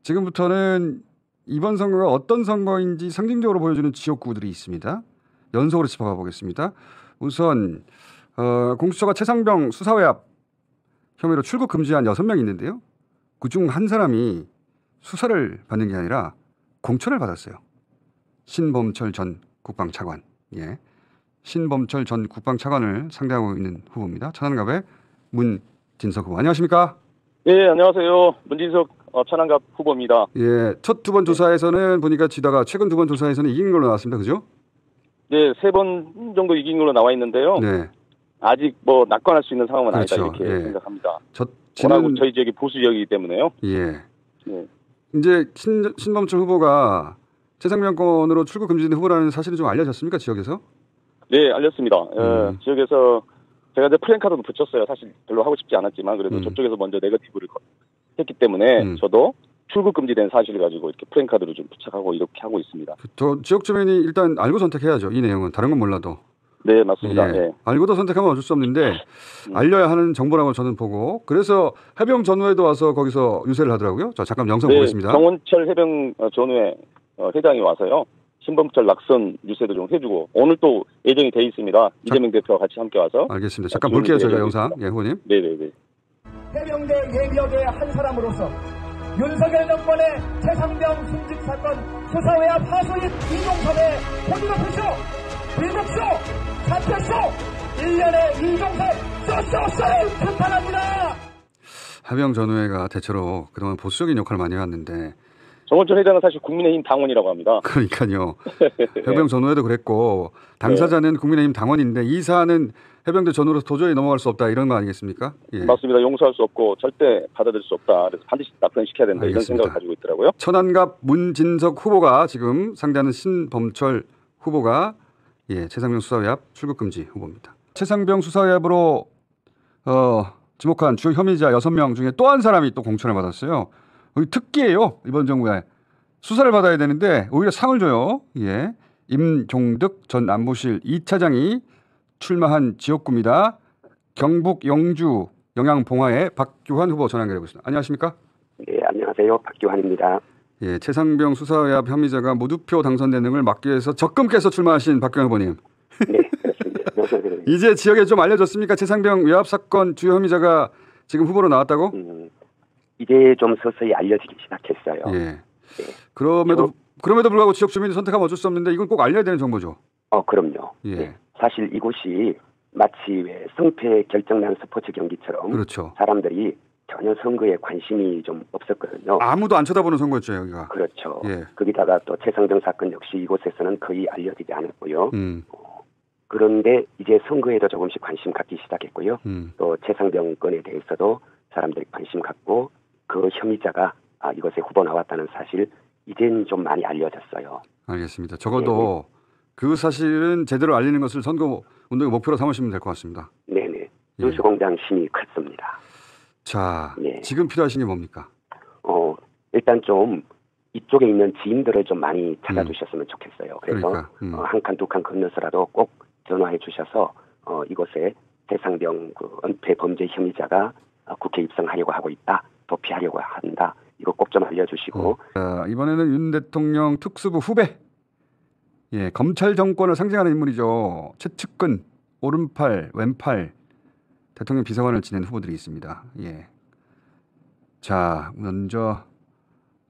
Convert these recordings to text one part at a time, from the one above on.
지금부터는 이번 선거가 어떤 선거인지 상징적으로 보여주는 지역구들이 있습니다. 연속으로 짚어가 보겠습니다. 우선 공수처가 최상병 수사회 앞 혐의로 출국 금지한 6명이 있는데요. 그중 한 사람이 수사를 받는 게 아니라 공천을 받았어요. 신범철 전 국방차관. 예. 신범철 전 국방차관을 상대하고 있는 후보입니다. 천안갑의 문진석 후보. 안녕하십니까? 예, 안녕하세요. 문진석 천안갑 후보입니다. 예, 첫 2번 조사에서는 보니까 지다가 최근 2번 조사에서는 이긴 걸로 나왔습니다. 그죠? 네, 3번 정도 이긴 걸로 나와 있는데요. 네. 아직 뭐 낙관할 수 있는 상황은 그렇죠. 아니다 이렇게 예. 생각합니다. 워낙 저희 지역이 보수 지역이기 때문에요. 예. 예. 이제 신범철 후보가 최상병권으로 출국 금지된 후보라는 사실이 좀 알려졌습니까? 지역에서? 네, 알렸습니다. 지역에서 제가 이제 플랜카드도 붙였어요. 사실 별로 하고 싶지 않았지만 그래도 저쪽에서 먼저 네거티브를 했기 때문에 저도 출국 금지된 사실을 가지고 이렇게 플랜카드를 좀 부착하고 이렇게 하고 있습니다. 저 지역 주민이 일단 알고 선택해야죠. 이 내용은 다른 건 몰라도. 네, 맞습니다. 예. 네. 알고도 선택하면 어쩔 수 없는데 알려야 하는 정보라고 저는 보고 그래서 해병 전후에도 와서 거기서 유세를 하더라고요. 자, 잠깐 영상 보겠습니다. 정원철 해병 전후회 회장이 와서요. 신범철 낙선 유세도 좀 해주고 오늘 또 예정이 돼 있습니다. 이재명 대표와 같이 함께 와서. 알겠습니다. 잠깐 볼게요. 저희가 영상. 예, 후보님. 네네네. 해병대 예비역의 한 사람으로서 윤석열 정권의 최상병 순직 사건 수사회 앞 하수인 이종섭의 혼납쇼, 불국쇼, 사퇴쇼, 1년에 이종섭 쇼쇼쇼를 규탄합니다. 해병 전후회가 대체로 그동안 보수적인 역할을 많이 해왔는데 정원철 회장은 사실 국민의힘 당원이라고 합니다. 그러니까요. 해병 전후회도 그랬고 당사자는 국민의힘 당원인데 이 사안은 해병대 전후로 도저히 넘어갈 수 없다 이런 거 아니겠습니까? 예. 맞습니다. 용서할 수 없고 절대 받아들일 수 없다. 그래서 반드시 낙선시켜야 된다. 알겠습니다. 이런 생각을 가지고 있더라고요. 천안갑 문진석 후보가 지금 상대하는 신범철 후보가 최상병 수사회 앞 출국 금지 후보입니다. 최상병 수사회 앞으로 지목한 주요 혐의자 6명 중에 또 한 사람이 또 공천을 받았어요. 특기예요. 이번 정부에 수사를 받아야 되는데 오히려 상을 줘요. 예. 임종득 전 안보실 2차장이 출마한 지역구입니다. 경북 영주 영양봉화의 박규환 후보 전화 연결해보겠습니다. 안녕하십니까? 네, 안녕하세요. 박규환입니다. 예, 최상병 수사회 앞 혐의자가 무투표 당선된 등을 막기 위해서 적금 깨서 출마하신 박규환 후보님. 네, 그렇습니다. 이제 지역에 좀 알려졌습니까? 최상병 외압 사건 주요 혐의자가 지금 후보로 나왔다고? 이제 좀 서서히 알려지기 시작했어요. 예. 네. 그럼에도 불구하고 지역 주민이 선택하면 어쩔 수 없는데 이건 꼭 알려야 되는 정보죠. 그럼요. 예. 네. 사실 이곳이 마치 왜 성패 결정난 스포츠 경기처럼 그렇죠. 사람들이 전혀 선거에 관심이 좀 없었거든요. 아무도 안 쳐다보는 선거였죠, 여기가. 그렇죠. 예. 거기다가 또 최상병 사건 역시 이곳에서는 거의 알려지지 않았고요. 그런데 이제 선거에도 조금씩 관심 갖기 시작했고요. 또 최상병 건에 대해서도 사람들이 관심 갖고 그 혐의자가 이곳에 후보 나왔다는 사실 이제는 좀 많이 알려졌어요. 알겠습니다. 적어도 그 사실은 제대로 알리는 것을 선거 운동의 목표로 삼으시면 될 것 같습니다. 네네. 뉴스공장 힘이 컸습니다. 자, 지금 필요하신 게 뭡니까? 일단 좀 이쪽에 있는 지인들을 좀 많이 찾아주셨으면 좋겠어요. 그래서 한 칸 두 칸 건너서라도 꼭 전화해 주셔서 이곳에 최상병 그 은폐 범죄 혐의자가 국회 입성하려고 하고 있다. 도피하려고 한다. 이거 꼭 좀 알려주시고. 이번에는 윤 대통령 특수부 후배. 예, 검찰 정권을 상징하는 인물이죠. 최측근, 오른팔, 왼팔 대통령 비서관을 지낸 후보들이 있습니다. 예. 자, 먼저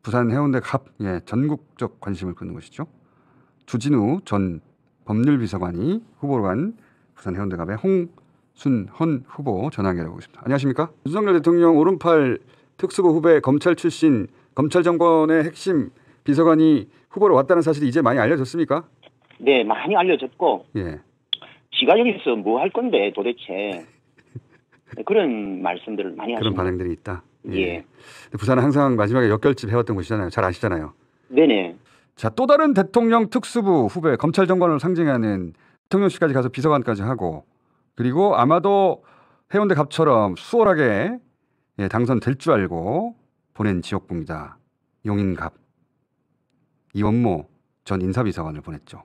부산 해운대 갑 전국적 관심을 끄는 것이죠. 주진우 전 법률비서관이 후보로 간 부산 해운대 갑의 홍순헌 후보 전화 연결해보겠습니다. 안녕하십니까? 윤석열 대통령 오른팔 특수부 후배 검찰 출신 검찰 정권의 핵심 비서관이 후보로 왔다는 사실이 이제 많이 알려졌습니까? 네, 많이 알려졌고 지가 여기서 뭐 할 건데 도대체 그런 말씀들을 많이 하시는 그런 반응들이 있다. 예. 부산은 항상 마지막에 역결집 해왔던 곳이잖아요. 잘 아시잖아요. 네네. 자, 또 다른 대통령 특수부 후배 검찰 정권을 상징하는 대통령실까지 가서 비서관까지 하고 그리고 아마도 해운대 갑처럼 수월하게 당선될 줄 알고 보낸 지역구입니다. 용인갑. 이원모 전 인사비서관을 보냈죠.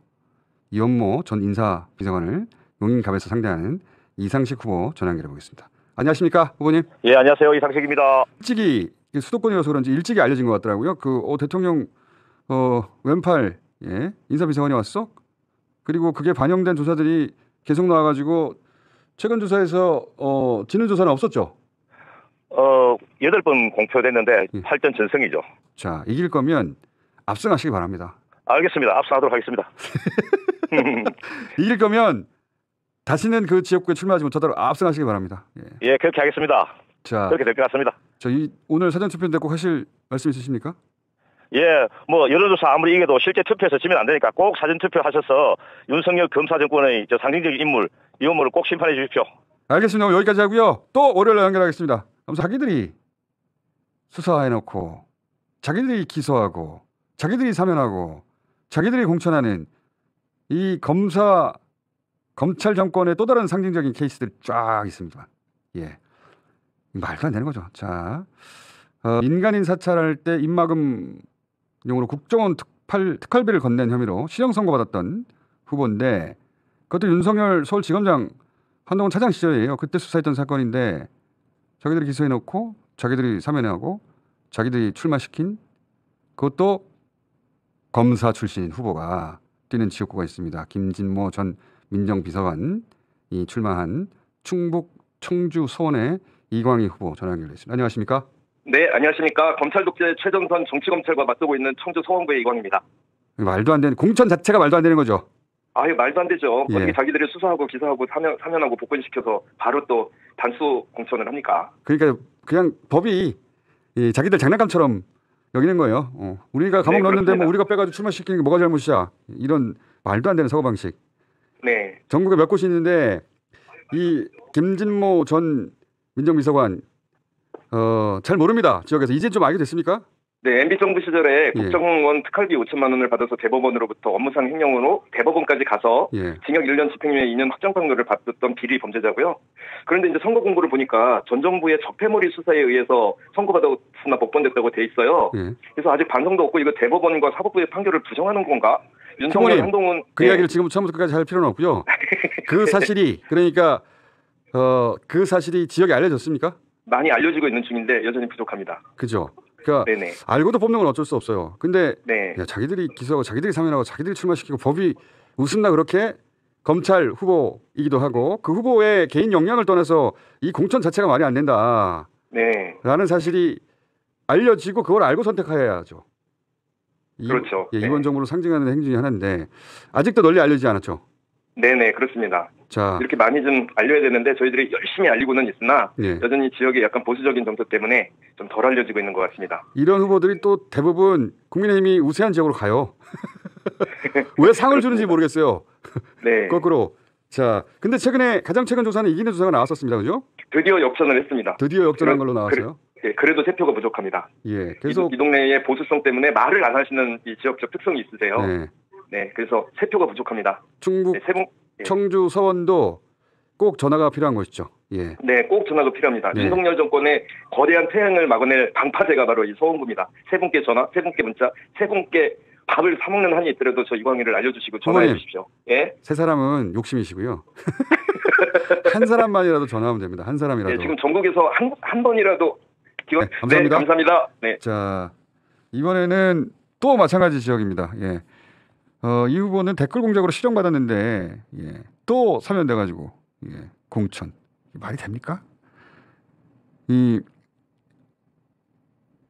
이원모 전 인사비서관을 용인갑에서 상대하는 이상식 후보 전화 연결해 보겠습니다. 안녕하십니까 후보님? 예, 안녕하세요. 이상식입니다. 솔직히 수도권이어서 그런지 일찍이 알려진 것 같더라고요. 대통령 왼팔 인사비서관이 왔어. 그리고 그게 반영된 조사들이 계속 나와가지고 최근 조사에서 지는 조사는 없었죠. 8번 공표됐는데 8전 전승이죠. 자, 이길 거면 압승하시기 바랍니다. 알겠습니다. 압승하도록 하겠습니다. 이길 거면 다시는 그 지역구에 출마하지 못하도록 압승하시기 바랍니다. 예, 그렇게 하겠습니다. 자, 그렇게 될 것 같습니다. 오늘 사전투표인데 꼭 하실 말씀 있으십니까? 예, 여론조사 아무리 이겨도 실제 투표에서 지면 안 되니까 꼭 사전투표 하셔서 윤석열 검사정권의 상징적인 인물, 이 인물을 꼭 심판해 주십시오. 알겠습니다. 오늘 여기까지 하고요. 또 월요일에 연결하겠습니다. 자기들이 수사해놓고 자기들이 기소하고 자기들이 사면하고 자기들이 공천하는 이 검찰 정권의 또 다른 상징적인 케이스들이 쫙 있습니다. 말도 안 되는 거죠. 자, 민간인 사찰할 때 입막음용으로 국정원 특활비를 건넨 혐의로 실형 선고받았던 후보인데 그것도 윤석열 서울지검장 한동훈 차장 시절이에요. 그때 수사했던 사건인데 자기들이 기소해놓고 자기들이 사면하고 자기들이 출마시킨 그것도 검사 출신 후보가 뛰는 지역구가 있습니다. 김진모 전 민정비서관이 출마한 충북 청주 서원의 이광희 후보 전화 연결됐습니다. 안녕하십니까? 네, 안녕하십니까. 검찰 독재 최정선 정치검찰과 맞서고 있는 청주 서원구의 이광입니다. 말도 안 되는 공천 자체가 말도 안 되는 거죠. 아유, 말도 안 되죠. 어떻게 자기들이 수사하고 기소하고 사면하고 복권시켜서 바로 또 단수 공천을 합니까? 그러니까 그냥 법이 자기들 장난감처럼 여기는 거예요. 우리가 감옥 넣었는데 뭐 우리가 빼가지고 출마시키는 게 뭐가 잘못이야. 이런 말도 안 되는 사고방식. 네. 전국에 몇 곳이 있는데 이 김진모 전 민정비서관 잘 모릅니다. 지역에서. 이제 좀 알게 됐습니까? 네, MB정부 시절에 국정원 특활비 5천만 원을 받아서 대법원으로부터 업무상 횡령으로 대법원까지 가서 징역 1년 집행유예 2년 확정 판결을 받았던 비리 범죄자고요. 그런데 이제 선거 공보를 보니까 전 정부의 적폐몰이 수사에 의해서 선고받았으나 복권됐다고 돼 있어요. 그래서 아직 반성도 없고 이거 대법원과 사법부의 판결을 부정하는 건가? 윤석열 한동훈 그 이야기를 지금 처음부터 끝까지 할 필요는 없고요. 그 사실이 그러니까 그 사실이 지역에 알려졌습니까? 많이 알려지고 있는 중인데 여전히 부족합니다. 그죠. 그러니까 네네. 알고도 뽑는 건 어쩔 수 없어요. 근데 자기들이 기소하고 자기들이 사면하고 자기들이 출마시키고 법이 웃음나 그렇게 검찰 후보이기도 하고 그 후보의 개인 역량을 떠나서 이 공천 자체가 말이 안 된다. 라는 사실이 알려지고 그걸 알고 선택해야죠. 그렇죠. 이번 정부를 상징하는 행진이 하나인데 아직도 널리 알려지지 않았죠. 네네, 그렇습니다. 자, 이렇게 많이 좀 알려야 되는데 저희들이 열심히 알리고는 있으나 여전히 지역의 약간 보수적인 정서 때문에 좀 덜 알려지고 있는 것 같습니다. 이런 후보들이 또 대부분 국민의힘이 우세한 지역으로 가요. 왜 상을 주는지 모르겠어요. 네. 거꾸로. 자, 근데 가장 최근 조사는 이기는 조사가 나왔었습니다. 그죠? 드디어 역전을 했습니다. 드디어 역전한 걸로 나왔어요. 그래도 세 표가 부족합니다. 그래서 이 동네의 보수성 때문에 말을 안 하시는 이 지역적 특성이 있으세요. 네, 그래서 세 표가 부족합니다. 충북 청주 서원도 꼭 전화가 필요한 것이죠. 네, 꼭 전화가 필요합니다. 윤석열 정권의 거대한 태양을 막아낼 방파제가 바로 이 서원구입니다. 세 분께 전화, 세 분께 문자, 세 분께 밥을 사 먹는 한이 있더라도 저 이광희를 알려주시고 전화해 주십시오. 세 사람은 욕심이시고요. 한 사람만이라도 전화하면 됩니다. 한 사람이라도. 네, 지금 전국에서 한 번이라도 기원. 감사합니다. 네, 감사합니다. 네. 자, 이번에는 또 마찬가지 지역입니다. 이 후보는 댓글 공작으로 실형받았는데 또 사면돼가지고 공천 말이 됩니까? 이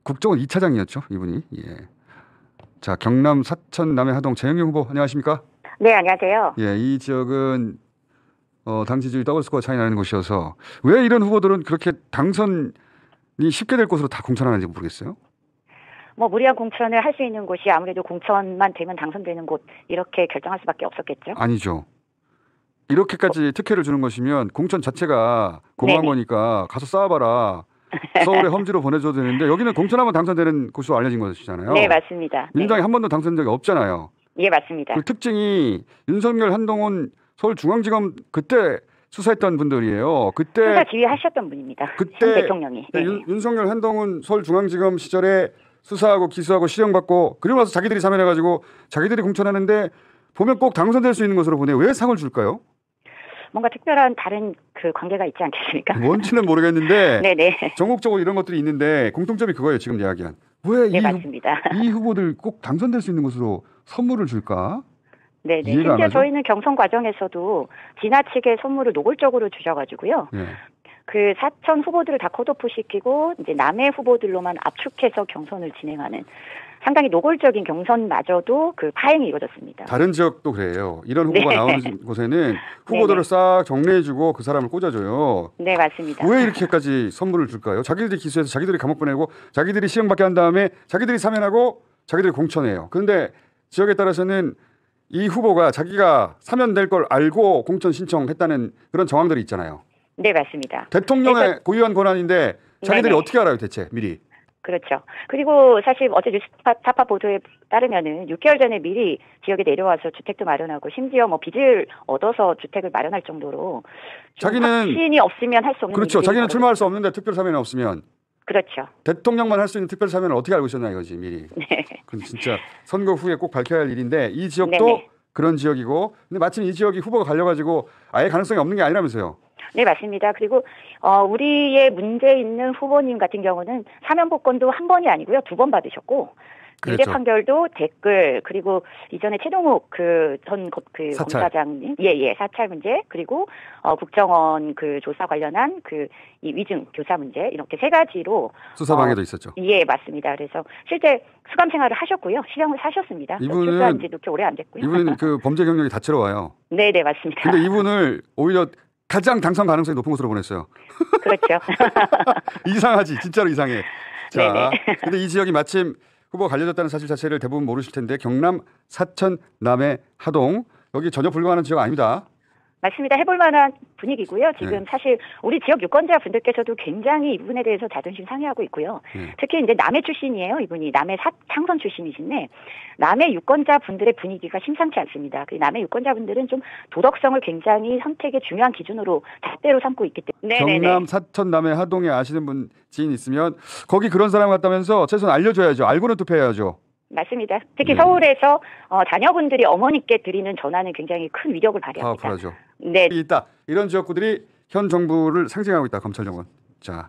국정원 2차장이었죠 이분이. 자, 경남 사천 남해 하동 재영용 후보 안녕하십니까? 네, 안녕하세요. 이 지역은 당 지지율 더블스코어 차이 나는 곳이어서 왜 이런 후보들은 그렇게 당선이 쉽게 될 곳으로 다 공천하는지 모르겠어요. 무리한 공천을 할 수 있는 곳이 아무래도 공천만 되면 당선되는 곳 이렇게 결정할 수밖에 없었겠죠? 아니죠. 이렇게까지 특혜를 주는 것이면 공천 자체가 고마운 거니까 가서 싸워봐라. 서울에 험지로 보내줘도 되는데 여기는 공천하면 당선되는 곳으로 알려진 것이잖아요. 네, 맞습니다. 민주당이 한 번도 당선된 적이 없잖아요. 예, 맞습니다. 그 특징이 윤석열, 한동훈 서울중앙지검 그때 수사했던 분들이에요. 그때 수사 지휘하셨던 분입니다. 현 대통령이. 윤석열, 한동훈 서울중앙지검 시절에 수사하고 기소하고 실형받고 그리고 나서 자기들이 사면해가지고 자기들이 공천하는데 보면 꼭 당선될 수 있는 것으로 보내. 왜 상을 줄까요? 뭔가 특별한 다른 그 관계가 있지 않겠습니까? 뭔지는 모르겠는데 네네. 전국적으로 이런 것들이 있는데 공통점이 그거예요. 지금 이야기한. 왜 네, 맞습니다. 이 후보들 꼭 당선될 수 있는 곳으로 선물을 줄까? 네네. 심지어 저희는 경선 과정에서도 지나치게 선물을 노골적으로 주셔가지고요. 네. 그 사천 후보들을 다 컷오프 시키고 이제 남의 후보들로만 압축해서 경선을 진행하는 상당히 노골적인 경선마저도 그 파행이 이루어졌습니다. 다른 지역도 그래요. 이런 후보가 나오는 곳에는 후보들을 싹 정리해주고 그 사람을 꽂아줘요. 네, 맞습니다. 왜 이렇게까지 선물을 줄까요? 자기들이 기수해서 자기들이 감옥 보내고 자기들이 시험받게 한 다음에 자기들이 사면하고 자기들이 공천해요. 그런데 지역에 따라서는 이 후보가 자기가 사면될 걸 알고 공천 신청했다는 그런 정황들이 있잖아요. 네, 맞습니다. 대통령의 고유한 권한인데 자기들이 어떻게 알아요, 대체 미리? 그렇죠. 그리고 사실 어제 뉴스타파 보도에 따르면은 6개월 전에 미리 지역에 내려와서 주택도 마련하고 심지어 뭐 빚을 얻어서 주택을 마련할 정도로 자기는 확신이 없으면 할 수 없는. 그렇죠. 자기는 출마할 수 없는데 특별 사면이 없으면. 그렇죠. 대통령만 할 수 있는 특별 사면을 어떻게 알고 있었나 이거지 미리. 네. 그럼 진짜 선거 후에 꼭 밝혀야 할 일인데 이 지역도 네네. 그런 지역이고 근데 마침 이 지역이 후보가 갈려가지고 아예 가능성이 없는 게 아니라면서요. 네, 맞습니다. 그리고 우리의 문제 있는 후보님 같은 경우는 사면 복권도 한 번이 아니고요. 2번 받으셨고 유죄 그렇죠. 판결도 댓글 그리고 이전에 최동욱 전 검사장님 사찰 문제 그리고 국정원 그 조사 관련한 이 위증 교사 문제 이렇게 3가지로 수사방해도 있었죠. 예, 맞습니다. 그래서 실제 수감 생활을 하셨고요. 실형을 사셨습니다. 출소한 지도 그렇게 오래 안 됐고요. 이분은 그 범죄 경력이 다채로워요. 네, 맞습니다. 근데 이분을 오히려 가장 당선 가능성이 높은 곳으로 보냈어요. 그렇죠. 이상하지. 진짜로 이상해. 자, 네네. 근데 이 지역이 마침 후보가 갈려졌다는 사실 자체를 대부분 모르실 텐데 경남 사천 남해 하동 여기 전혀 불가능한 지역 아닙니다. 맞습니다. 해볼 만한 분위기고요. 지금 사실 우리 지역 유권자 분들께서도 굉장히 이 부분에 대해서 자존심 상해하고 있고요. 특히 이제 남해 출신이에요. 이분이 남해 창선 출신이신데 남해 유권자 분들의 분위기가 심상치 않습니다. 그 남해 유권자 분들은 좀 도덕성을 굉장히 선택의 중요한 기준으로 잣대로 삼고 있기 때문에. 경남 사천 남해 하동에 아시는 분 지인 있으면 거기 그런 사람 같다면서 최소한 알려줘야죠. 알고는 투표해야죠. 맞습니다. 특히 서울에서 자녀분들이 어머니께 드리는 전화는 굉장히 큰 위력을 발휘합니다. 파워풀하죠. 네. 있다. 이런 지역구들이 현 정부를 상징하고 있다. 검찰 정권. 자,